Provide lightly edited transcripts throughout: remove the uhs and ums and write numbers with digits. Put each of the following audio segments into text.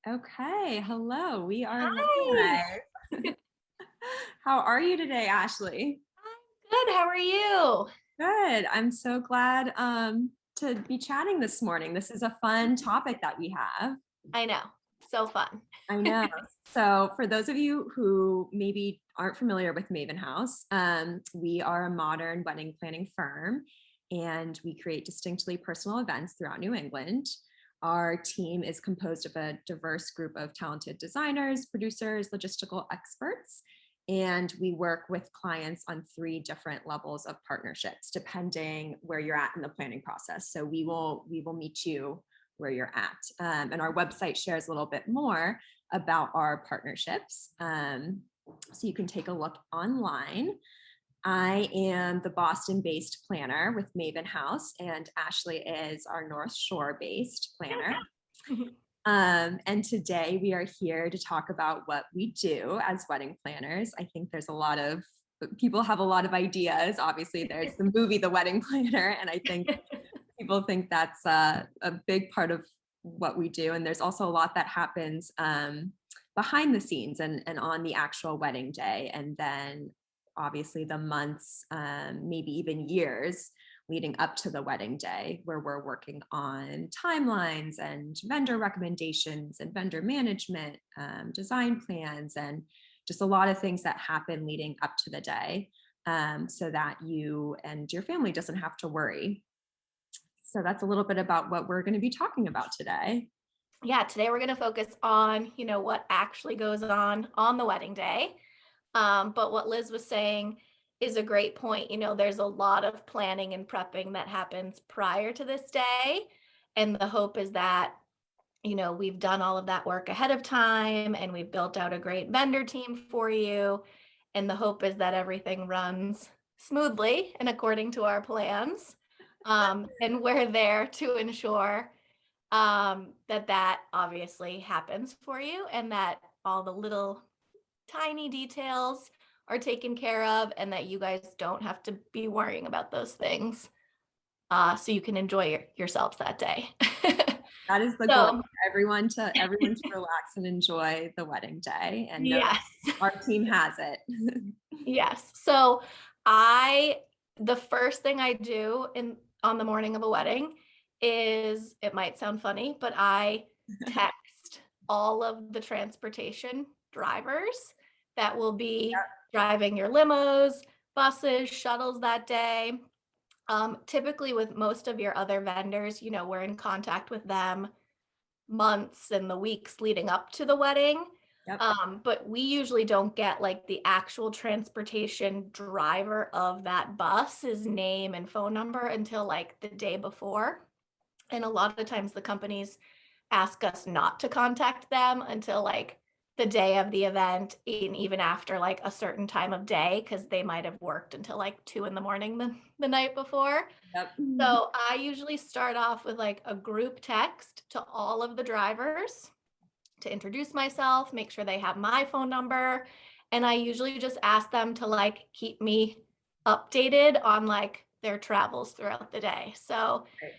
Okay, hello. We are Hi. live. How are you today, Ashley? I'm good. How are you? Good. I'm so glad to be chatting this morning. This is a fun topic that we have. I know. So fun. I know. So, for those of you who maybe aren't familiar with Mavenhouse, we are a modern wedding planning firm and we create distinctly personal events throughout New England. Our team is composed of a diverse group of talented designers, producers, logistical experts, and we work with clients on three different levels of partnerships depending where you're at in the planning process. So we will meet you where you're at. And our website shares a little bit more about our partnerships. So you can take a look online. I am the Boston based planner with Maven House, and Ashley is our North Shore based planner. And today we are here to talk about what we do as wedding planners. I think there's a lot of people have a lot of ideas. Obviously, there's the movie The Wedding Planner, and I think people think that's a big part of what we do. And there's also a lot that happens behind the scenes and on the actual wedding day. And then obviously the months, maybe even years leading up to the wedding day, where we're working on timelines and vendor recommendations and vendor management, design plans, and just a lot of things that happen leading up to the day, so that you and your family doesn't have to worry. So that's a little bit about what we're going to be talking about today. Yeah, today we're going to focus on, what actually goes on the wedding day. But what Liz was saying is a great point. There's a lot of planning and prepping that happens prior to this day. And the hope is that, we've done all of that work ahead of time and we've built out a great vendor team for you. And the hope is that everything runs smoothly and according to our plans. And we're there to ensure that obviously happens for you and that all the little tiny details are taken care of and that you guys don't have to be worrying about those things, so you can enjoy yourselves that day. That is the goal So, for everyone to relax and enjoy the wedding day and know yes. that our team has it. Yes. So I the first thing I do in on the morning of a wedding is, it might sound funny, but I text all of the transportation drivers that will be driving your limos, buses, shuttles that day. Typically with most of your other vendors, we're in contact with them months and the weeks leading up to the wedding. Yep. But we usually don't get like the actual transportation driver of that bus, his name and phone number, until like the day before. And a lot of the times the companies ask us not to contact them until like the day of the event, and even after like a certain time of day, because they might have worked until like 2 in the morning the night before. Yep. So I usually start off with like a group text to all of the drivers to introduce myself, make sure they have my phone number, and I usually just ask them to like keep me updated on like their travels throughout the day. So, Right.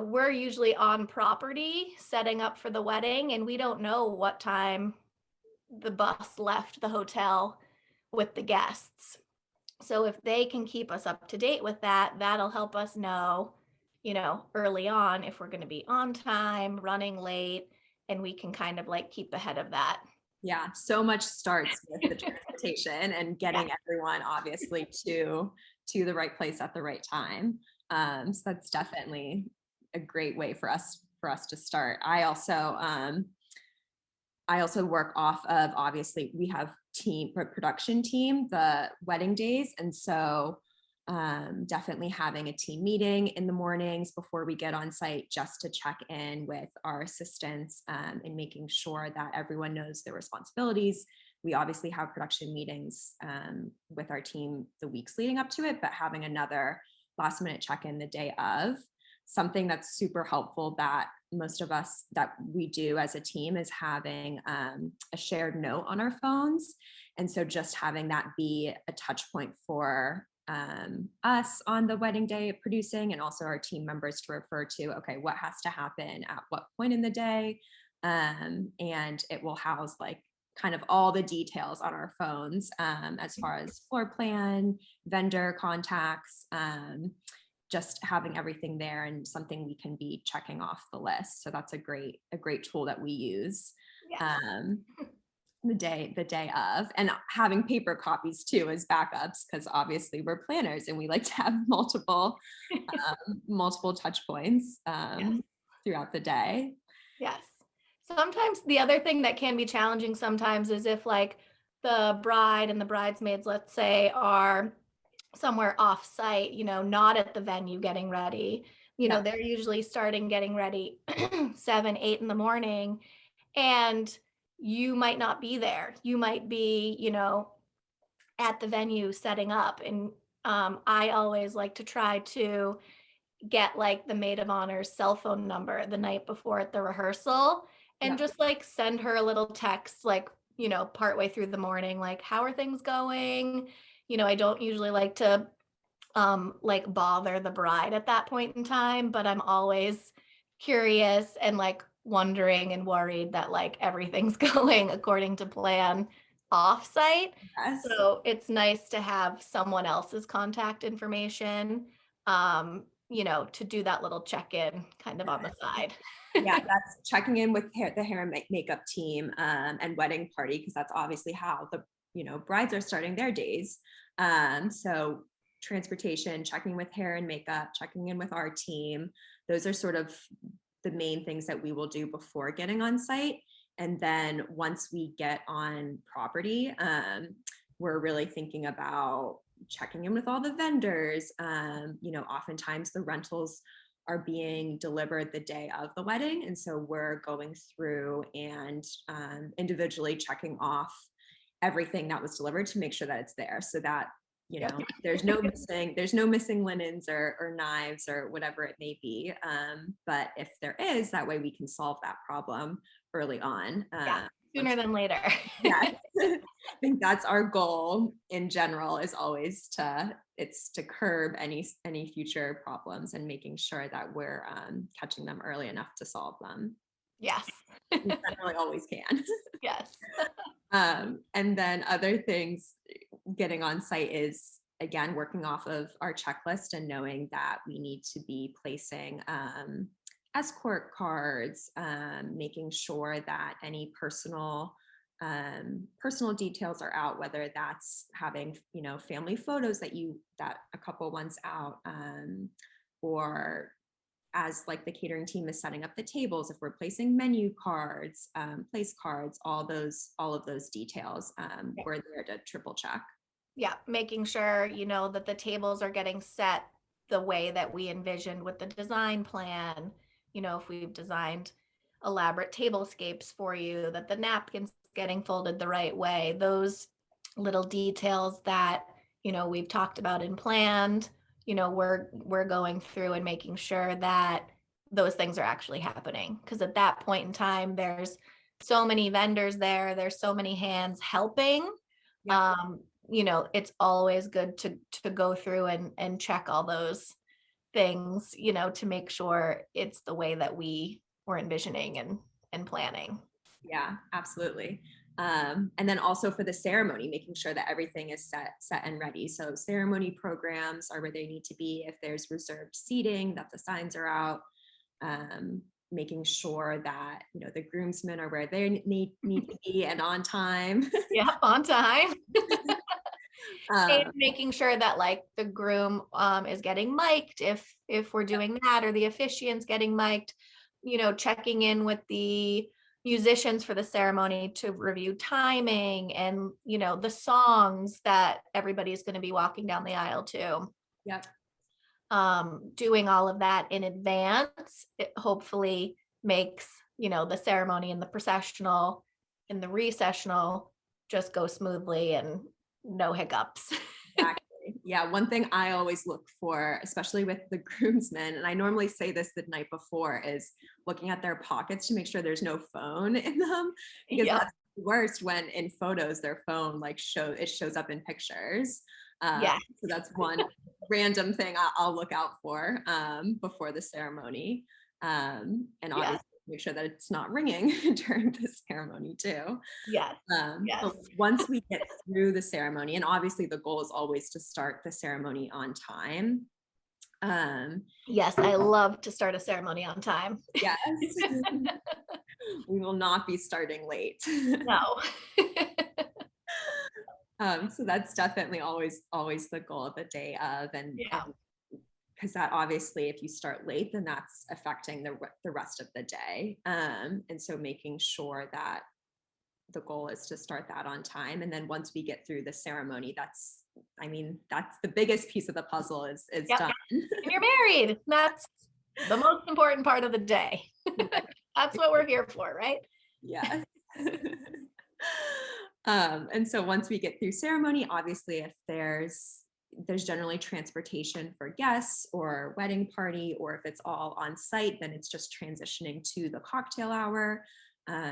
we're usually on property setting up for the wedding, and we don't know what time the bus left the hotel with the guests. So if they can keep us up to date with that, that'll help us know, early on if we're going to be on time, running late, and we can kind of like keep ahead of that. Yeah, so much starts with the transportation and Yeah. getting everyone obviously to the right place at the right time. So that's definitely a great way for us to start. I also work off of, obviously we have production team, the wedding days. And so definitely having a team meeting in the mornings before we get on site just to check in with our assistants, and making sure that everyone knows their responsibilities. We obviously have production meetings with our team the weeks leading up to it, but having another last minute check in the day of. Something that's super helpful that most of us that we do as a team is having a shared note on our phones. And so just having that be a touch point for us on the wedding day producing, and also our team members to refer to, okay, what has to happen at what point in the day, and it will house like kind of all the details on our phones, as far as floor plan, vendor contacts, just having everything there and something we can be checking off the list. So that's a great tool that we use. Yes. The day of, and having paper copies too as backups, because obviously we're planners and we like to have multiple touch points Yes. throughout the day. Yes. Sometimes the other thing that can be challenging sometimes is if like the bride and the bridesmaids, let's say, are somewhere off site, not at the venue getting ready. Yeah. They're usually starting getting ready 7, 8 in the morning, and you might not be there. You might be, at the venue setting up. And I always like to try to get like the Maid of Honor's cell phone number the night before at the rehearsal and Yeah. just like send her a little text, like, partway through the morning, like, how are things going? I don't usually like to like bother the bride at that point in time, but I'm always curious and like wondering and worried that like everything's going according to plan off-site. Yes. So it's nice to have someone else's contact information, to do that little check-in kind of on the side. Yeah, that's checking in with the hair and makeup team, and wedding party, because that's obviously how the brides are starting their days. So transportation, checking with hair and makeup, checking in with our team. Those are sort of the main things that we will do before getting on site. And then once we get on property, we're really thinking about checking in with all the vendors. Oftentimes the rentals are being delivered the day of the wedding. And so we're going through and individually checking off everything that was delivered to make sure that it's there, so that there's no missing linens or knives or whatever it may be. But if there is, that way we can solve that problem early on. Sooner than later. Yeah. I think that's our goal in general, is always to curb any future problems and making sure that we're catching them early enough to solve them. Yes. We generally always can. Yes. And then other things getting on site is, again, working off of our checklist and knowing that we need to be placing escort cards, making sure that any personal details are out, whether that's having family photos that a couple wants out, or as like the catering team is setting up the tables, if we're placing menu cards, place cards, all of those details, we're there to triple check. Yeah, making sure, that the tables are getting set the way that we envisioned with the design plan. If we've designed elaborate tablescapes for you, that the napkins getting folded the right way, those little details that, we've talked about and planned, we're going through and making sure that those things are actually happening. Because at that point in time, there's so many vendors there, there's so many hands helping. Yeah. It's always good to go through and check all those things, to make sure it's the way that we were envisioning and planning. Yeah, absolutely. And then also for the ceremony, making sure that everything is set and ready. So ceremony programs are where they need to be. If there's reserved seating, that the signs are out. Making sure that the groomsmen are where they need to be and on time. Yeah, on time. And making sure that like the groom is getting mic'd if we're doing that, or the officiant's getting mic'd, checking in with the musicians for the ceremony to review timing and the songs that everybody's going to be walking down the aisle to. Yep. Doing all of that in advance, it hopefully makes the ceremony and the processional and the recessional just go smoothly and no hiccups. Exactly. Yeah, one thing I always look for, especially with the groomsmen, and I normally say this the night before, is looking at their pockets to make sure there's no phone in them, because Yep. that's the worst when in photos their phone shows up in pictures. Yeah. So that's one random thing I'll look out for before the ceremony. And obviously make sure that it's not ringing during the ceremony too. Yes. Yes. But once we get through the ceremony, and obviously the goal is always to start the ceremony on time. Yes, I love to start a ceremony on time. Yes, we will not be starting late. No. So that's definitely always the goal of the day of, and Yeah. because that obviously, if you start late, then that's affecting the rest of the day. And so making sure that the goal is to start that on time, and then once we get through the ceremony, that's the biggest piece of the puzzle is Yep. done. And you're married. That's the most important part of the day. That's what we're here for, right? Yes. And so once we get through ceremony, obviously if there's generally transportation for guests or wedding party, or if it's all on site, then it's just transitioning to the cocktail hour.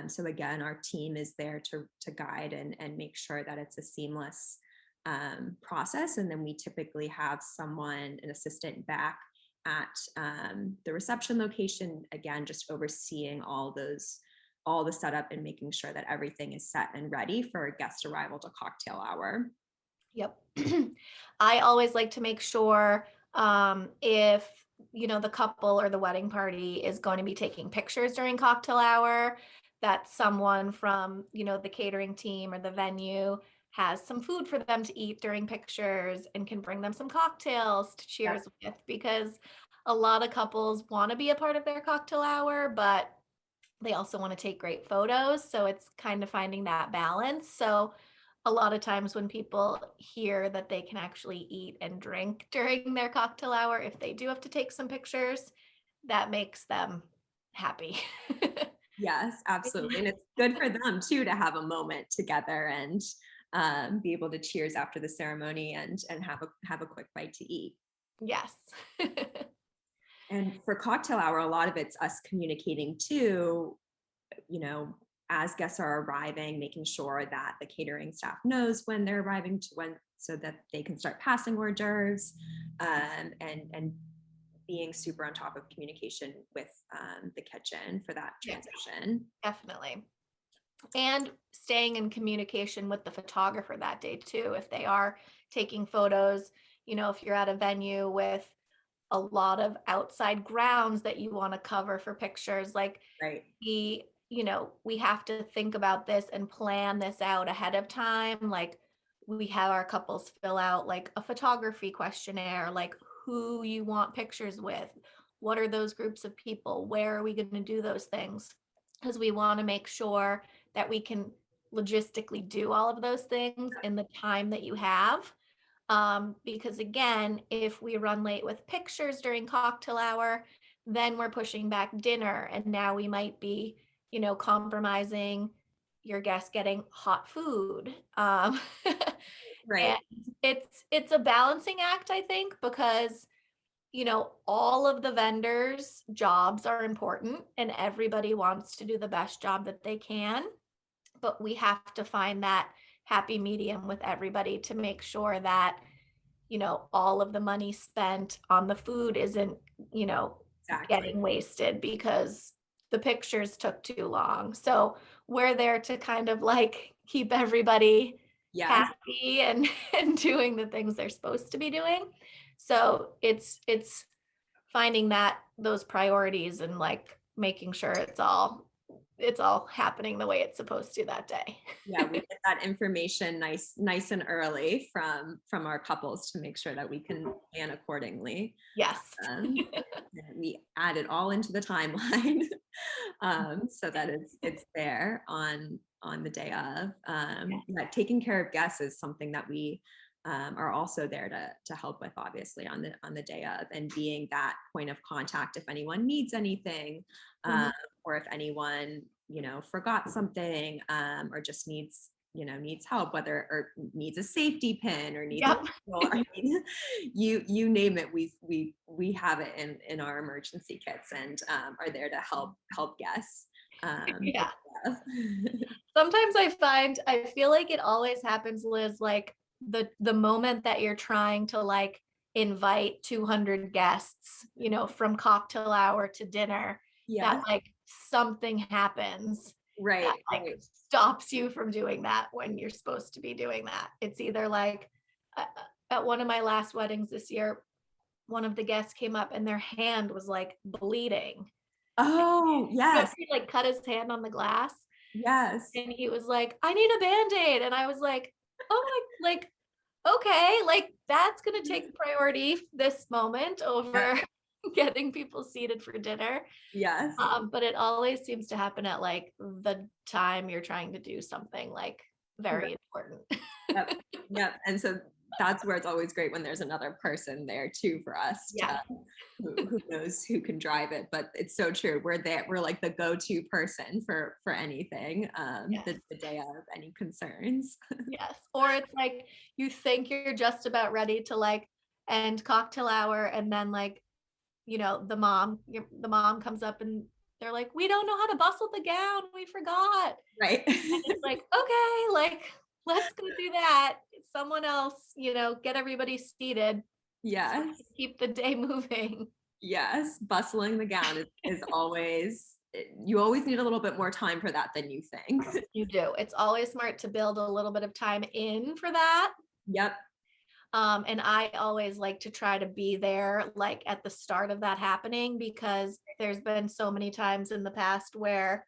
So again, our team is there to guide and make sure that it's a seamless process. And then we typically have an assistant back at the reception location, again, just overseeing all the setup and making sure that everything is set and ready for guest arrival to cocktail hour. Yep. I always like to make sure if the couple or the wedding party is going to be taking pictures during cocktail hour, that someone from the catering team or the venue has some food for them to eat during pictures and can bring them some cocktails to cheers with, because a lot of couples want to be a part of their cocktail hour, but they also want to take great photos. So it's kind of finding that balance. So a lot of times when people hear that they can actually eat and drink during their cocktail hour, if they do have to take some pictures, that makes them happy. Yes, absolutely. And it's good for them too to have a moment together and be able to cheers after the ceremony and have a quick bite to eat. Yes. And for cocktail hour, a lot of it's us communicating too, as guests are arriving, making sure that the catering staff knows when they're arriving so that they can start passing hors d'oeuvres, and being super on top of communication with the kitchen for that transition. Definitely. And staying in communication with the photographer that day too, if they are taking photos, if you're at a venue with a lot of outside grounds that you want to cover for pictures, like right. we have to think about this and plan this out ahead of time. Like we have our couples fill out like a photography questionnaire, like who you want pictures with, what are those groups of people, where are we going to do those things, because we want to make sure that we can logistically do all of those things in the time that you have. Because again, if we run late with pictures during cocktail hour, then we're pushing back dinner, and now we might be, compromising your guests getting hot food. Right. And it's a balancing act, I think, because all of the vendors' jobs are important and everybody wants to do the best job that they can, but we have to find that happy medium with everybody to make sure that all of the money spent on the food isn't getting wasted because the pictures took too long. So we're there to kind of like keep everybody happy and doing the things they're supposed to be doing. So it's finding those priorities and like making sure it's all happening the way it's supposed to that day. Yeah, we get that information nice and early from our couples to make sure that we can plan accordingly. Yes. We add it all into the timeline so that it's there on the day of. Taking care of guests is something that we are also there to help with, obviously, on the day of, and being that point of contact if anyone needs anything, or if anyone forgot something, or just needs help, whether needs a safety pin or needs I mean, you name it, we have it in our emergency kits, and are there to help guests. Sometimes I feel like it always happens, Liz, like the moment that you're trying to like invite 200 guests, from cocktail hour to dinner, Yes. that like something happens that Right. like Right. stops you from doing that when you're supposed to be doing that. It's either like uh, at one of my last weddings this year, one of the guests came up and their hand was like bleeding. Oh, yes. He like cut his hand on the glass Yes. and he was like, I need a band-aid. And I was like, oh my, like, okay, like that's gonna take priority this moment Yeah. over getting people seated for dinner. Yes. But it always seems to happen at like the time you're trying to do something like very important. Yep. Yep. And so that's where it's always great when there's another person there too for us Yeah. to who knows who can drive it. But it's so true. We're like the go-to person for anything, Yes. the day of any concerns. Yes. Or it's like you think you're just about ready to like end cocktail hour and then like, you know, the mom comes up and they're like, we don't know how to bustle the gown. We forgot. Right. And it's like, okay, like let's go do that. Someone else, you know, get everybody seated so we Yes. can keep the day moving. Yes. Bustling the gown is always, you always need a little bit more time for that than you think. You do. It's always smart to build a little bit of time in for that. Yep. And I always like to try to be there like at the start of that happening because there's been so many times in the past where,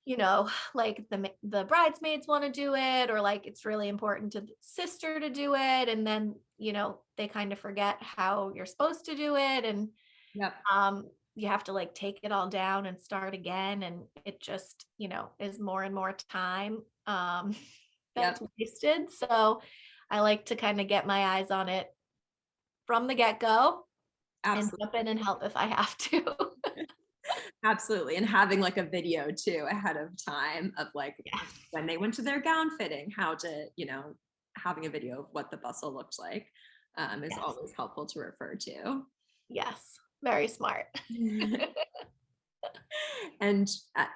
you know, like the bridesmaids want to do it or like it's really important to the sister to do it and then, you know, they kind of forget how you're supposed to do it and Yep. you have to like take it all down and start again and it just, you know, is more and more time Yep. that's wasted. So I like to kind of get my eyes on it from the get-go and Absolutely. jump in and help if I have to. Absolutely. And having like a video too ahead of time of like Yes. when they went to their gown fitting, how to, having a video of what the bustle looked like is Yes. always helpful to refer to. Yes. Very smart. And,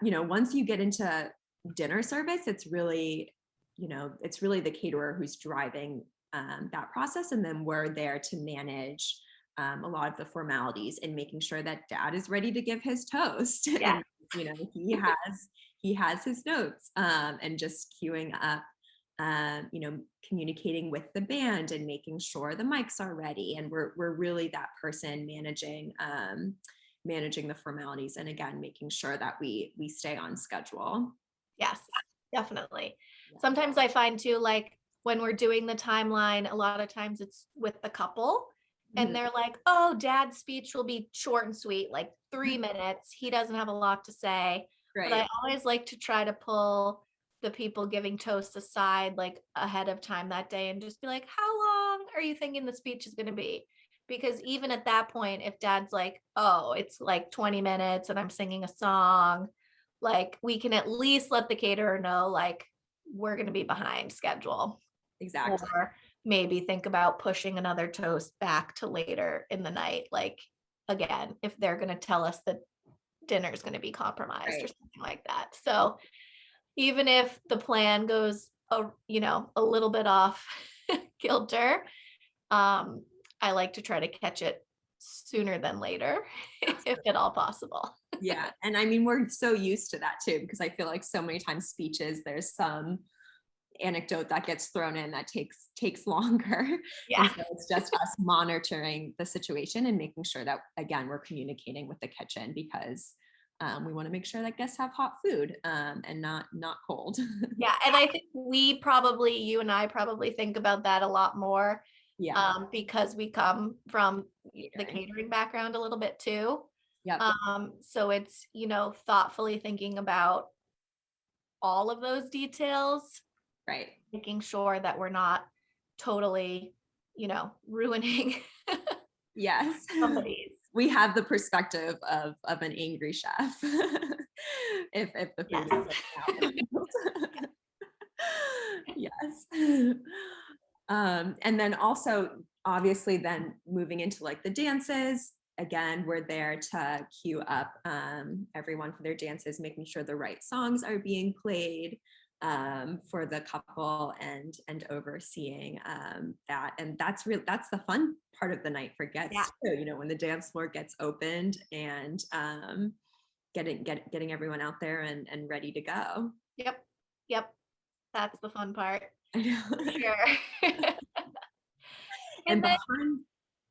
once you get into dinner service, it's really the caterer who's driving that process. And then we're there to manage a lot of the formalities and making sure that dad is ready to give his toast. Yeah. And, he has his notes and just queuing up, communicating with the band and making sure the mics are ready. And we're really that person managing the formalities and again making sure that we stay on schedule. Yes, definitely. Yeah. Sometimes I find too, like when we're doing the timeline, a lot of times it's with the couple and they're like, oh, dad's speech will be short and sweet, like 3 minutes. He doesn't have a lot to say. But I Right. always like to try to pull the people giving toasts aside like ahead of time that day and just be like, how long are you thinking the speech is going to be? Because even at that point, if dad's like, oh, it's like 20 minutes and I'm singing a song, like we can at least let the caterer know like we're going to be behind schedule Exactly. or maybe think about pushing another toast back to later in the night like again if they're going to tell us that dinner is going to be compromised or Right. something like that. So even if the plan goes a little bit off kilter, I like to try to catch it sooner than later if at all possible. Yeah. And I mean, we're so used to that too, because I feel like so many times speeches, there's some anecdote that gets thrown in that takes longer. Yeah. And so it's just us monitoring the situation and making sure that again we're communicating with the kitchen because we want to make sure that guests have hot food and not cold. Yeah. And I think you and I probably think about that a lot more Yeah. because we come from the Catering. catering background a little bit too. Yep. So it's, thoughtfully thinking about all of those details, Right. making sure that we're not totally, ruining Yes. somebody's. We have the perspective of an angry chef if the food Yes. is out. Yes. And then also obviously then moving into like the dances, again, we're there to queue up everyone for their dances, making sure the right songs are being played for the couple and overseeing that. And that's the fun part of the night for guests Yeah. too, when the dance floor gets opened and getting everyone out there and ready to go. Yep. Yep. That's the fun part. I know. Sure. And And then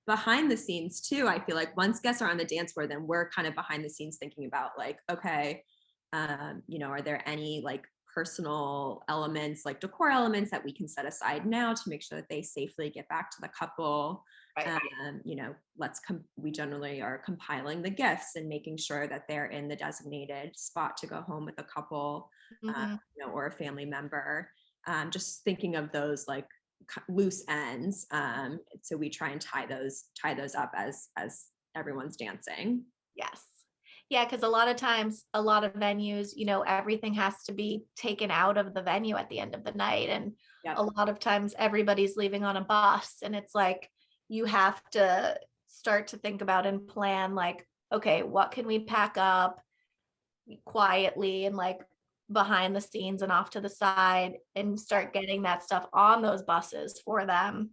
behind the scenes too, I feel like once guests are on the dance floor, then we're kind of behind the scenes thinking about like, okay, are there any like personal elements, like decor elements that we can set aside now to make sure that they safely get back to the couple? right. We generally are compiling the gifts and making sure that they're in the designated spot to go home with a couple, Mhm. or a family member. Just thinking of those like loose ends. So we try and tie those up as everyone's dancing. Yes. Yeah, because a lot of times, a lot of venues, everything has to be taken out of the venue at the end of the night. And Yep. a lot of times everybody's leaving on a bus. And it's like you have to start to think about and plan like, okay, what can we pack up quietly and like behind the scenes and off to the side and start getting that stuff on those buses for them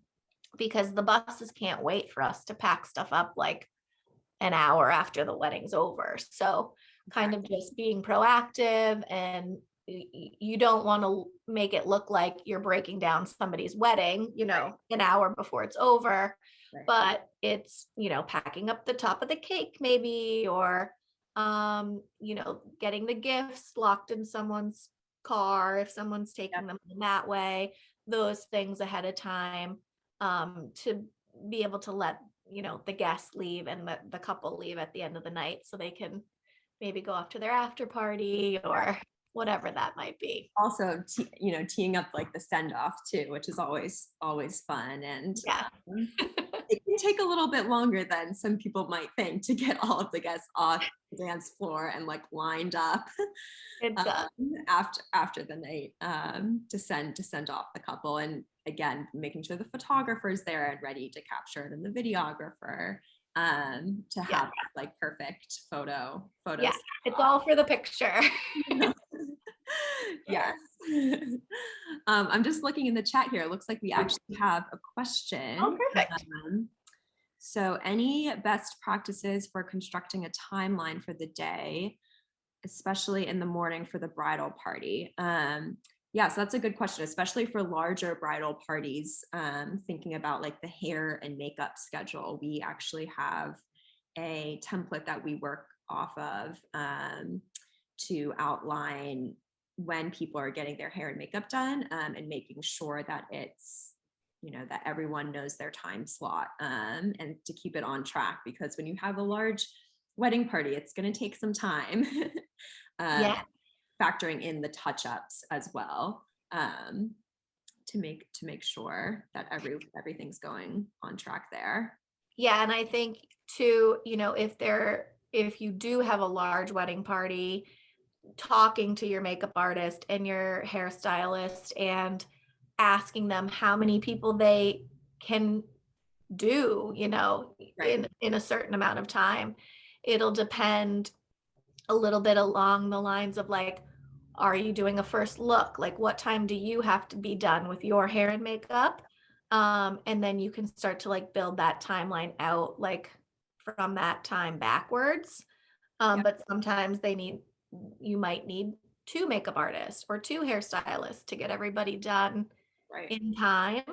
because the buses can't wait for us to pack stuff up like an hour after the wedding's over. So kind of just being proactive and you don't want to make it look like you're breaking down somebody's wedding, an hour before it's over, Right. but it's, packing up the top of the cake maybe, or, getting the gifts locked in someone's car if someone's taking them that way, those things ahead of time, to be able to let the guests leave and the couple leave at the end of the night so they can maybe go off to their after party or whatever that might be. Also, teeing up like the send off too, which is always fun, and Yeah. it can take a little bit longer than some people might think to get all of the guests off the dance floor and like lined up It does. after the night, to send off the couple. And again, making sure the photographer's there and ready to capture it, and the videographer, to have like perfect photos. Yeah, it's all for the picture. Yes. I'm just looking in the chat here. It looks like we actually have a question. Oh, perfect. So any best practices for constructing a timeline for the day, especially in the morning for the bridal party? Yeah, so that's a good question, especially for larger bridal parties. Thinking about like the hair and makeup schedule, we actually have a template that we work off of, to outline when people are getting their hair and makeup done, and making sure that it's, that everyone knows their time slot, and to keep it on track, because when you have a large wedding party, it's going to take some time. Yeah. Factoring in the touch-ups as well, to make sure that everything's going on track there. Yeah, and I think too, if you do have a large wedding party, talking to your makeup artist and your hairstylist and asking them how many people they can do, Right. in a certain amount of time. It'll depend a little bit along the lines of like, are you doing a first look? Like, what time do you have to be done with your hair and makeup? And then you can start to like build that timeline out, like from that time backwards. But sometimes you might need 2 makeup artists or 2 hairstylists to get everybody done in time.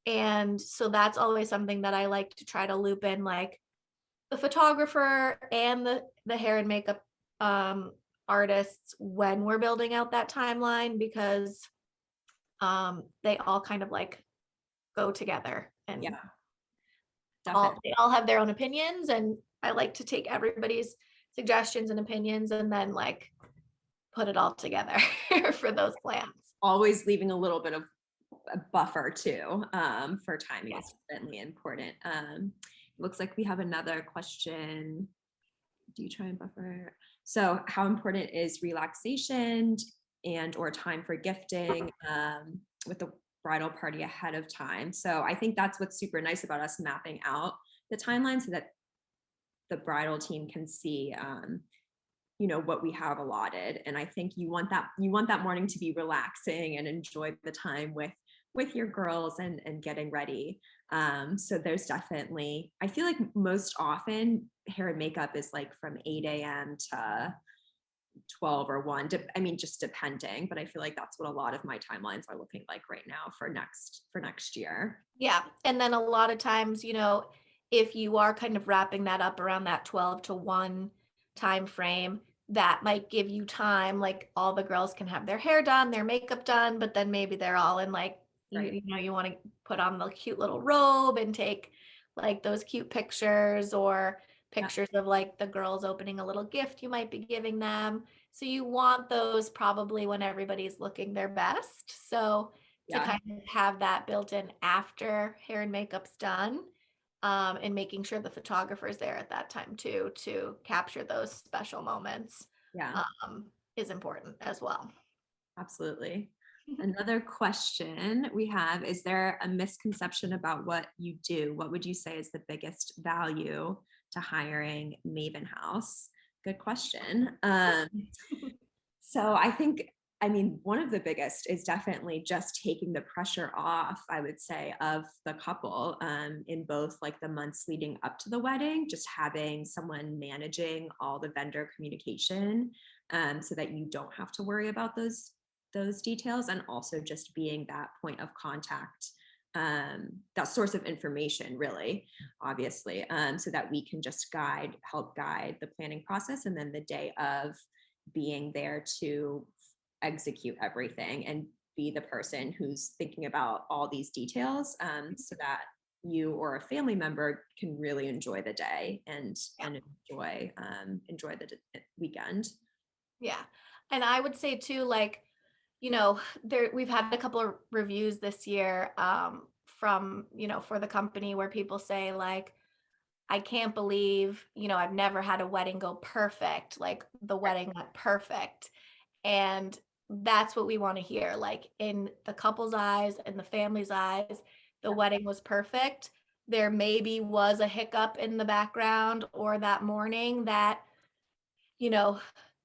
And so that's always something that I like to try to loop in, like the photographer and the hair and makeup artists when we're building out that timeline, because they all kind of like go together, and they all have their own opinions, and I like to take everybody's suggestions and opinions and then like put it all together for those plans. Always leaving a little bit of a buffer too, for timing is certainly important. Looks like we have another question. Do you try and buffer? So how important is relaxation and or time for gifting, with the bridal party ahead of time? So I think that's what's super nice about us mapping out the timeline so that the bridal team can see, what we have allotted. And I think you want that morning to be relaxing and enjoy the time with with your girls and getting ready. So there's definitely, I feel like most often hair and makeup is like from 8 a.m. to 12 or 1. I mean, just depending, but I feel like that's what a lot of my timelines are looking like right now for next year. Yeah. And then a lot of times, if you are kind of wrapping that up around that 12 to 1 time frame, that might give you time. Like all the girls can have their hair done, their makeup done, but then maybe they're all in like, Right. you want to put on the cute little robe and take like those cute pictures or Yeah. pictures of like the girls opening a little gift you might be giving them. So you want those probably when everybody's looking their best. So to Yeah. kind of have that built in after hair and makeup's done, and making sure the photographer's there at that time too to capture those special moments, Yeah. is important as well. Absolutely. Another question we have, is there a misconception about what you do? What would you say is the biggest value to hiring Maven House? Good question. So I think, I mean, one of the biggest is definitely just taking the pressure off, I would say, of the couple, in both like the months leading up to the wedding, just having someone managing all the vendor communication, so that you don't have to worry about those details, and also just being that point of contact, that source of information, really, obviously, so that we can just help guide the planning process, and then the day of being there to execute everything and be the person who's thinking about all these details, so that you or a family member can really enjoy the day Yeah. and enjoy the weekend. Yeah. And I would say too, like, there we've had a couple of reviews this year, from, for the company where people say like, I can't believe, I've never had a wedding go perfect. Like the wedding went perfect. And that's what we want to hear. Like in the couple's eyes and the family's eyes, the wedding was perfect. There maybe was a hiccup in the background or that morning that, you know,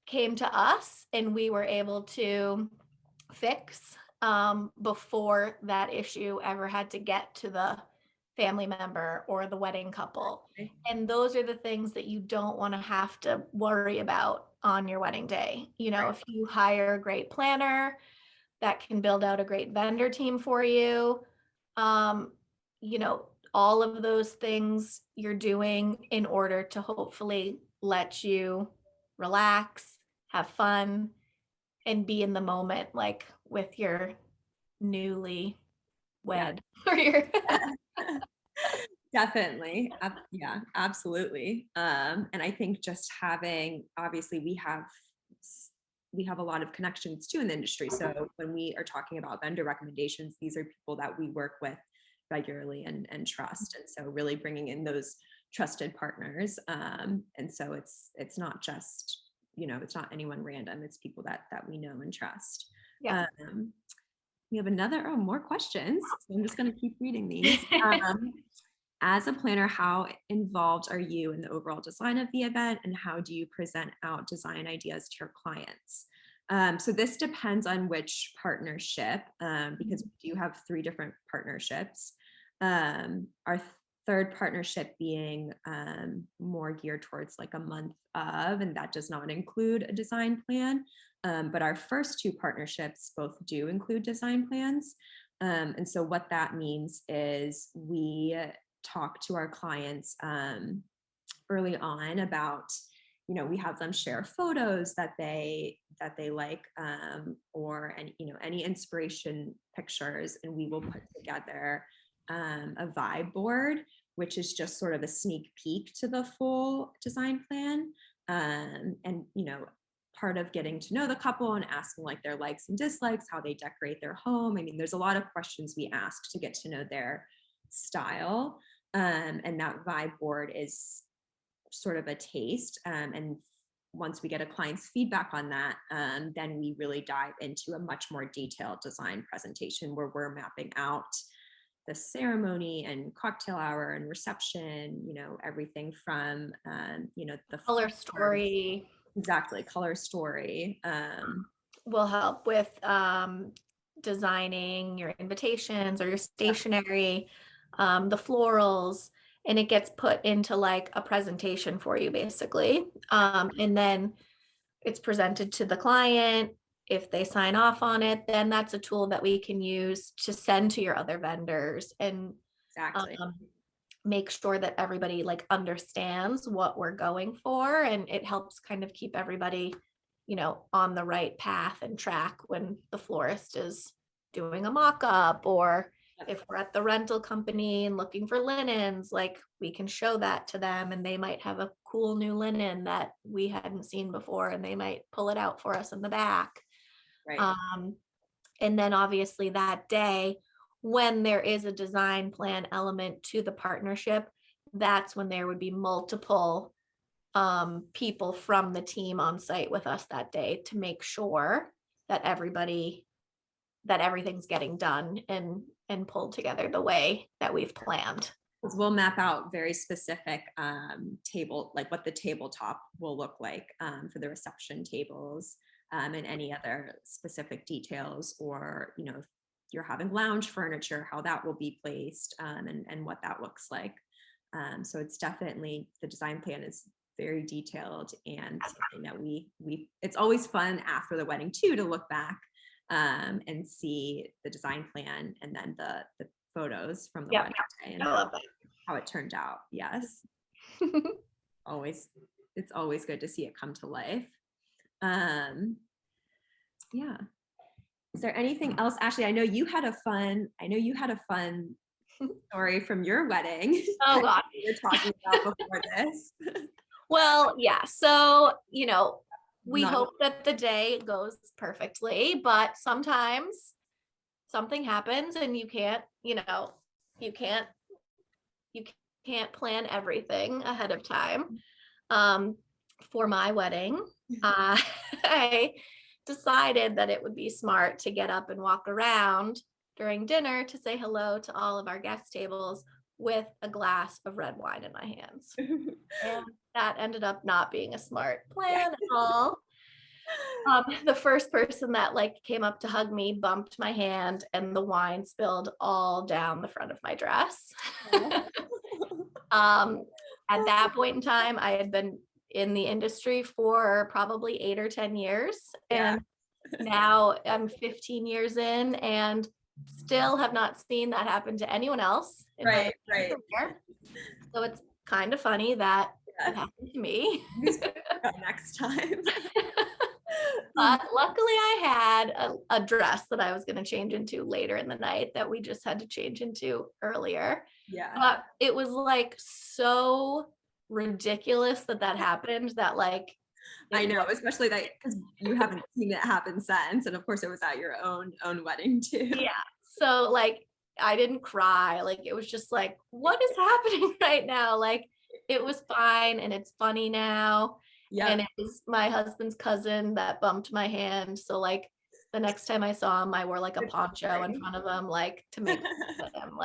came to us and we were able to fix, before that issue ever had to get to the family member or the wedding couple. And those are the things that you don't want to have to worry about on your wedding day. Right. If you hire a great planner that can build out a great vendor team for you, um, all of those things you're doing in order to hopefully let you relax, have fun, and be in the moment, like with your newly Yeah. wed or your Definitely. Yeah, absolutely. And I think just having, obviously we have a lot of connections too in the industry. So when we are talking about vendor recommendations, these are people that we work with regularly and trust. And so really bringing in those trusted partners. And so it's not just, it's not anyone random. It's people that we know and trust. yeah. Um, we have more questions. So I'm just going to keep reading these. As a planner, how involved are you in the overall design of the event, and how do you present out design ideas to your clients? So this depends on which partnership, because we do have 3 different partnerships. Our third partnership being more geared towards like a month of, and that does not include a design plan. But our first 2 partnerships both do include design plans. And so what that means is we talk to our clients early on about, we have them share photos that they like, or any inspiration pictures, and we will put together a vibe board, which is just sort of a sneak peek to the full design plan. And part of getting to know the couple and asking like their likes and dislikes, how they decorate their home. I mean, there's a lot of questions we ask to get to know their style. And that vibe board is sort of a taste. And once we get a client's feedback on that, then we really dive into a much more detailed design presentation where we're mapping out the ceremony and cocktail hour and reception, everything from, the Color flowers. story Exactly, color story. will help with, designing your invitations or your stationery, the florals, and it gets put into like a presentation for you basically. And then it's presented to the client. If they sign off on it, then that's a tool that we can use to send to your other vendors and Exactly. make sure that everybody like understands what we're going for, and it helps kind of keep everybody, on the right path and track when the florist is doing a mock-up, or if we're at the rental company and looking for linens, like we can show that to them and they might have a cool new linen that we hadn't seen before and they might pull it out for us in the back. Right. And then obviously that day, when there is a design plan element to the partnership, that's when there would be multiple people from the team on site with us that day to make sure that everything's getting done and pulled together the way that we've planned. Because we'll map out very specific table, like what the tabletop will look like for the reception tables, and any other specific details, or if you're having lounge furniture, how that will be placed, and what that looks like. So it's definitely, the design plan is very detailed, and something that we it's always fun after the wedding too to look back and see the design plan and then the photos from the wedding day and how it turned out. Yes. It's always good to see it come to life. Yeah. Is there anything else, Ashley? I know you had a fun story from your wedding. Oh God. We were talking about before this. Well, yeah. So, we hope that the day goes perfectly, but sometimes something happens and you can't plan everything ahead of time. For my wedding, I decided that it would be smart to get up and walk around during dinner to say hello to all of our guest tables with a glass of red wine in my hands. And that ended up not being a smart plan at all. The first person that came up to hug me bumped my hand and the wine spilled all down the front of my dress. At that point in time, I had been in the industry for probably 8 or 10 years. And now I'm 15 years in and still have not seen that happen to anyone else in my career. So it's kind of funny that it happened to me. Next time. But luckily I had a dress that I was going to change into later in the night that we just had to change into earlier. Yeah. But it was so ridiculous that happened that I know, especially that because you haven't seen it happen since, and of course it was at your own wedding too. Yeah. So I didn't cry. It was just what is happening right now? It was fine and it's funny now. Yeah. And it was my husband's cousin that bumped my hand. So the next time I saw him, I wore a poncho in front of him, to make fun of him.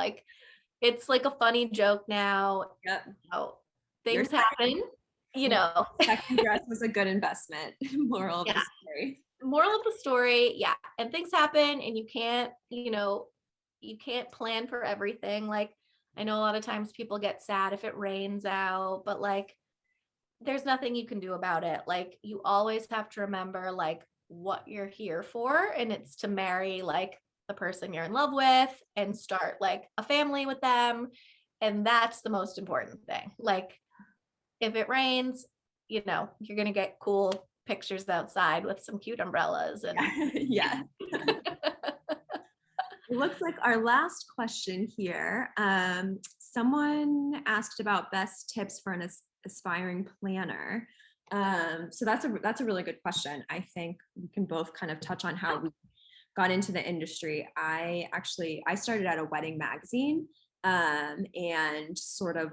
It's a funny joke now. Yep. Things happen. Second dress was a good investment. Moral of the story. Moral of the story, yeah. And things happen and you can't plan for everything. I know a lot of times people get sad if it rains out, but there's nothing you can do about it. You always have to remember what you're here for, and it's to marry the person you're in love with and start a family with them. And that's the most important thing. If it rains, you're going to get cool pictures outside with some cute umbrellas. And yeah. It looks like our last question here. Someone asked about best tips for an aspiring planner. So that's a really good question. I think we can both kind of touch on how we got into the industry. I started at a wedding magazine, and sort of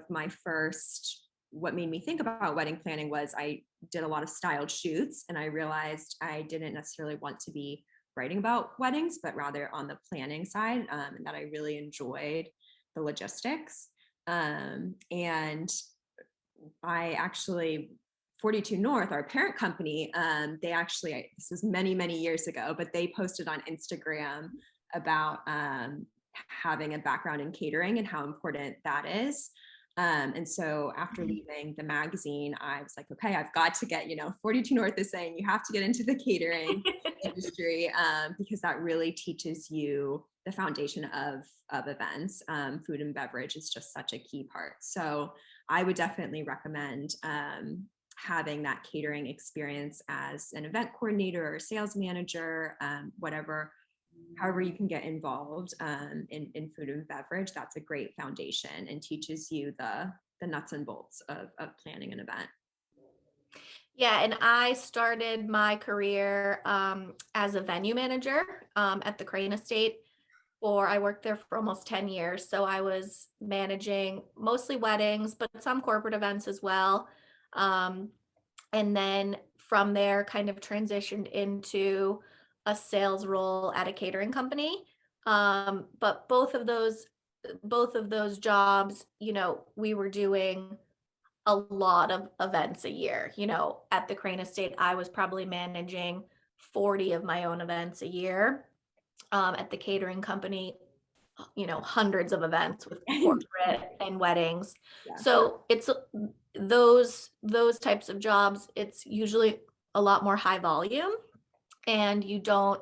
what made me think about wedding planning was I did a lot of styled shoots, and I realized I didn't necessarily want to be writing about weddings, but rather on the planning side, and that I really enjoyed the logistics. And I actually, 42 North, our parent company, this was many, many years ago, but they posted on Instagram about having a background in catering and how important that is. And so after leaving the magazine, I was like, okay, I've got to get, 42 North is saying you have to get into the catering industry, because that really teaches you the foundation of events. Food and beverage is just such a key part. So I would definitely recommend having that catering experience as an event coordinator or sales manager, however you can get involved in food and beverage. That's a great foundation and teaches you the nuts and bolts of planning an event. Yeah, and I started my career as a venue manager at the Crane Estate. I worked there for almost 10 years. So I was managing mostly weddings, but some corporate events as well. And then from there, kind of transitioned into a sales role at a catering company. But both of those jobs, we were doing a lot of events a year. At the Crane Estate, I was probably managing 40 of my own events a year. At the catering company, hundreds of events with corporate and weddings. Yeah. So it's those types of jobs, it's usually a lot more high volume, and you don't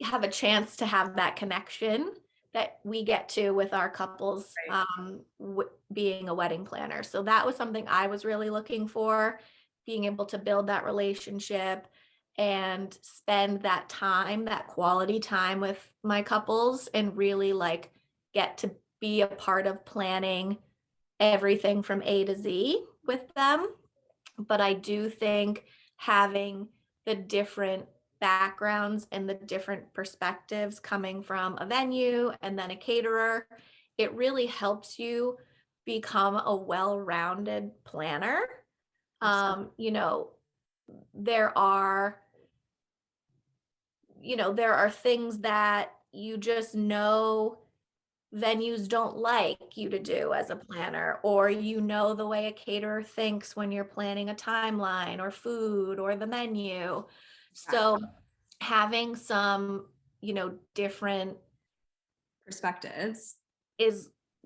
have a chance to have that connection that we get to with our couples, being a wedding planner. So that was something I was really looking for, being able to build that relationship and spend that time, that quality time with my couples, and really like get to be a part of planning everything from A to Z with them. But I do think having the different backgrounds and the different perspectives coming from a venue and then a caterer, it really helps you become a well-rounded planner. There are there are things that you just know venues don't like you to do as a planner, or the way a caterer thinks when you're planning a timeline or food or the menu. So having some, different Perspectives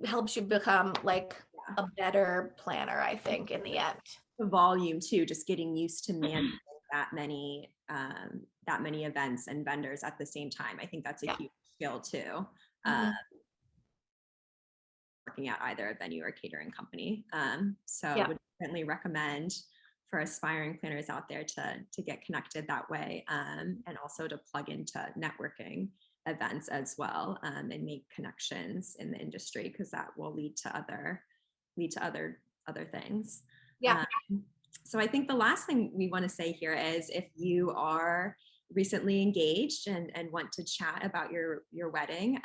helps you become like a better planner, I think, in the end. The volume too, just getting used to managing that many events and vendors at the same time. I think that's a huge skill too. Working at either a venue or catering company. I would definitely recommend for aspiring planners out there to get connected that way, and also to plug into networking events as well, and make connections in the industry, because that will lead to other things. So I think the last thing we want to say here is, if you are recently engaged and want to chat about your wedding,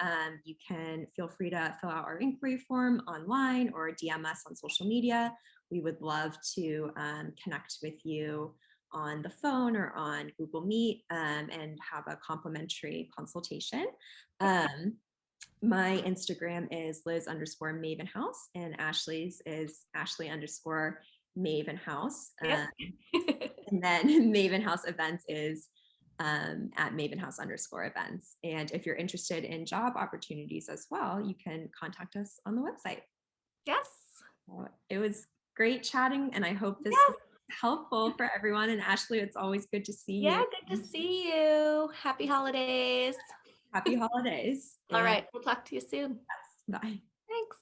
you can feel free to fill out our inquiry form online or DM us on social media. We would love to connect with you on the phone or on Google Meet, and have a complimentary consultation. My Instagram is Liz_Mavinhouse, and Ashley's is Ashley_Mavinhouse. And then Mavinhouse Events is at Mavinhouse_events. And if you're interested in job opportunities as well, you can contact us on the website. Yes. So it was great chatting, and I hope this was helpful for everyone. And Ashley, it's always good to see you. Yeah, good to see you. Happy holidays. Happy holidays. All right, we'll talk to you soon. Yes, bye. Thanks.